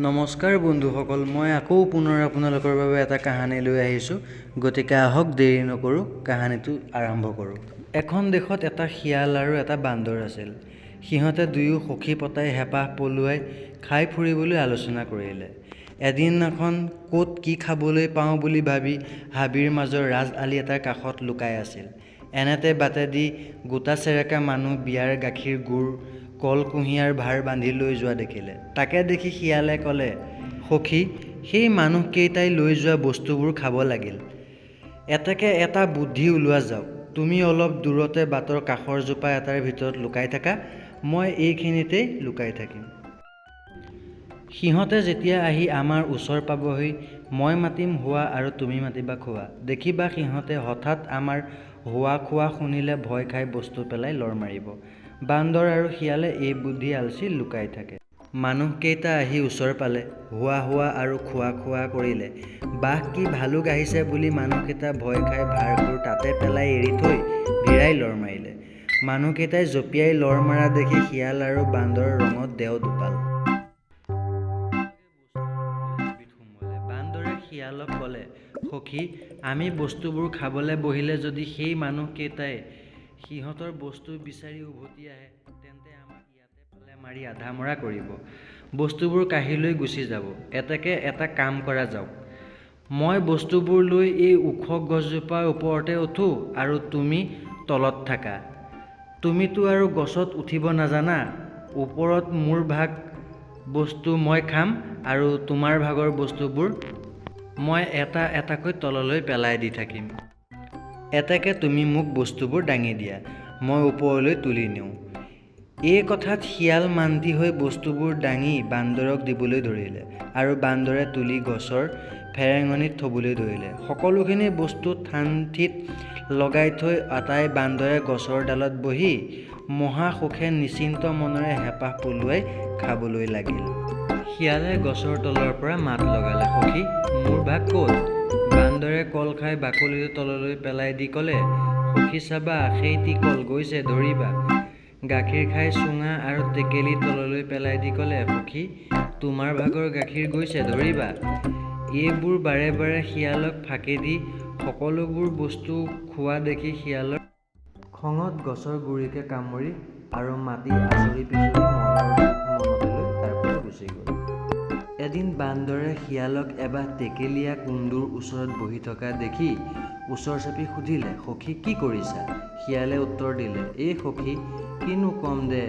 নমস্কাৰ বন্ধুসকল, মই আকৌ পুনৰ আপোনালোকৰ বাবে এটা কাহিনী লৈ আহিছোঁ। গতিকে আহক দেৰি নকৰোঁ, কাহিনীটো আৰম্ভ কৰোঁ। এখন দেশত এটা শিয়াল আৰু এটা বান্দৰ আছিল। সিহঁতে দুয়ো সখী পতাই হেঁপাহ পলুৱাই খাই ফুৰিবলৈ আলোচনা কৰিলে। এদিনাখন ক'ত কি খাবলৈ পাওঁ বুলি ভাবি হাবিৰ মাজৰ ৰাজ আলি এটাৰ কাষত লুকাই আছিল। এনেতে বাটেদি গোটা চেৰেকা মানুহ বিয়াৰ গাখীৰ গুড় কল কুঁহিয়াৰ ভাৰ বান্ধি লৈ যোৱা দেখিলে। তাকে দেখি শিয়ালে ক'লে, সখী, সেই মানুহকেইটাই লৈ যোৱা বস্তুবোৰ খাব লাগিল। এতেকে এটা বুদ্ধি ওলোৱা যাওক। তুমি অলপ দূৰতে বাটৰ কাষৰ জোপা এটাৰ ভিতৰত লুকাই থাকা, মই এইখিনিতেই লুকাই থাকিম। সিহঁতে যেতিয়া আহি আমাৰ ওচৰ পাবহি, মই মাতিম হোৱা আৰু তুমি মাতিবা খোৱা। দেখিবা সিহঁতে হঠাৎ আমাৰ হোৱা খোৱা শুনিলে ভয় খাই বস্তু পেলাই লৰ মাৰিব। বান্দৰ আৰু শিয়ালে এই বুদ্ধি আলচি লুকাই থাকে। মানুহকেইটা আহি ওচৰ পালে, হোৱা আৰু খোৱা কৰিলে। বাঘ কি ভালুক আহিছে বুলি মানুহকেইটা ভয় খাই ভাৰবোৰ তাতে পেলাই এৰি থৈ ভিৰাই লৰ মাৰিলে। মানুহকেইটাই জঁপিয়াই লৰ মাৰা দেখি শিয়াল আৰু বান্দৰ ৰঙত দেও দোপাল। বান্দৰে শিয়ালক ক'লে, সখী, আমি বস্তুবোৰ খাবলৈ বহিলে যদি সেই মানুহকেইটাই সিহঁতৰ বস্তু বিচাৰি উভতি আহে, তেন্তে আমাক ইয়াতে পালে মাৰি আধা মৰা কৰিব। বস্তুবোৰ কাঢ়ি লৈ গুচি যাব। এতেকে এটা কাম কৰা যাওক। মই বস্তুবোৰ লৈ এই ওখ গছজোপাৰ ওপৰতে উঠোঁ আৰু তুমি তলত থাকা। তুমিতো আৰু গছত উঠিব নাজানা। ওপৰত মোৰ ভাগ বস্তু মই খাম আৰু তোমাৰ ভাগৰ বস্তুবোৰ মই এটা এটাকৈ তললৈ পেলাই দি থাকিম। এতেকে তুমি মোক বস্তুবোৰ দাঙি দিয়া, মই ওপৰলৈ তুলি নিওঁ। এই কথাত শিয়াল মান্তি হৈ বস্তুবোৰ দাঙি বান্দৰক দিবলৈ ধৰিলে আৰু বান্দৰে তুলি গছৰ ফেৰেঙনিত থবলৈ ধৰিলে। সকলোখিনি বস্তু ঠান-ঠিত লগাই থৈ আটাই বান্দৰে গছৰ ডালত বহি মহা সুখে নিশ্চিন্ত মনেৰে হেঁপাহ পলুৱাই খাবলৈ লাগিল। শিয়ালে গছৰ তলৰ পৰা মাত লগালে, সখী, মোৰ ভাগ ক'ত? বান্দৰে কল খাই বাকলিটো তললৈ পেলাই দি ক'লে, সখী চাবা, সেইটি কল গৈছে, ধৰিবা। গাখীৰ খাই চুঙা আৰু টেকেলি তললৈ পেলাই দি ক'লে, সখী, তোমাৰ ভাগৰ গাখীৰ গৈছে, ধৰিবা। এইবোৰ বাৰে বাৰে শিয়ালক ফাঁকি দি সকলোবোৰ বস্তু খোৱা দেখি শিয়ালৰ খঙত গছৰ গুৰিকে কামুৰি আৰু মাটি আচৰি পিচৰি মনৰ দুখ মনতে লৈ তাৰ পৰা গুচি গ'ল। এদিন বান্দৰে শিয়ালক এবাহ টেকেলীয়া কুন্দুৰ ওচৰত বহি থকা দেখি ওচৰ চাপি সুধিলে, সখী, কি কৰিছা? শিয়ালে উত্তৰ দিলে, এই সখী, কিনো কম দে,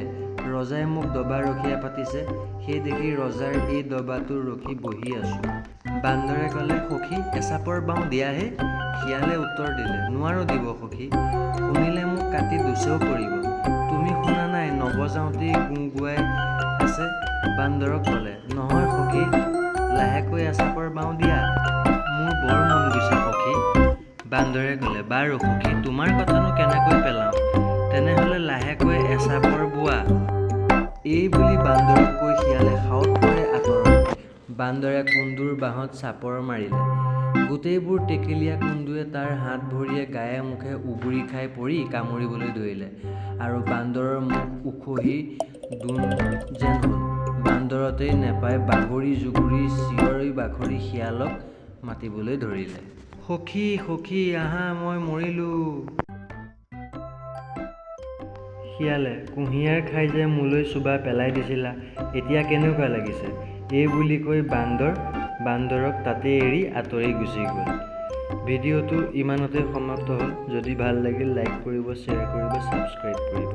ৰজাই মোক দবা ৰখীয়া পাতিছে, সেই দেখি ৰজাৰ এই দবাটো ৰখি বহি আছোঁ। বান্দৰে ক'লে, সখী, এচাপৰ বাওঁ দিয়াহে। শিয়ালে উত্তৰ দিলে, নোৱাৰো দিব সখী, শুনিলে মোক কাটি দুচেও কৰিব। তুমি শুনা নাই নবজাওঁতেই গুৱাই আছে? বান্দৰক ক'লে, নহয় সখী, লাহেকৈ এচাপৰ বাওঁ দিয়া, মোৰ বৰ মন গৈছে সখী। বান্দৰে ক'লে, বাৰু সখী, তোমাৰ কথানো কেনেকৈ পেলাওঁ, তেনেহ'লে লাহেকৈ এচাপৰ বোৱা। এই বুলি বান্দৰক কৈ শিয়ালে সাউৎ পৰে আঁতৰত। বান্দৰে কুন্দুৰ বাঁহত চাপৰ মাৰিলে। গোটেইবোৰ টেকেলীয়া কুন্দুৱে তাৰ হাত ভৰিয়ে গায়ে মুখে উগুৰি খাই পৰি কামুৰিবলৈ ধৰিলে আৰু বান্দৰৰ মুখ উখহি দোন যেন হ'ল। বান্দৰতেই নেপাই বাগৰি জুগুৰি চিঞৰি বাখৰি শিয়ালক মাতিবলৈ ধৰিলে, সখী, সখী, আহা, মই মৰিলোঁ। শিয়ালে, কুঁহিয়াৰ খাই যে মোলৈ চোবা পেলাই দিছিলা, এতিয়া কেনেকুৱা লাগিছে? এই বুলি কৈ বান্দৰক তাতে এৰি আঁতৰি গুচি গ'ল। ভিডিঅ'টো ইমানতে সমাপ্ত হ'ল। যদি ভাল লাগিল লাইক কৰিব, শ্বেয়াৰ কৰিব, ছাবস্ক্ৰাইব কৰিব।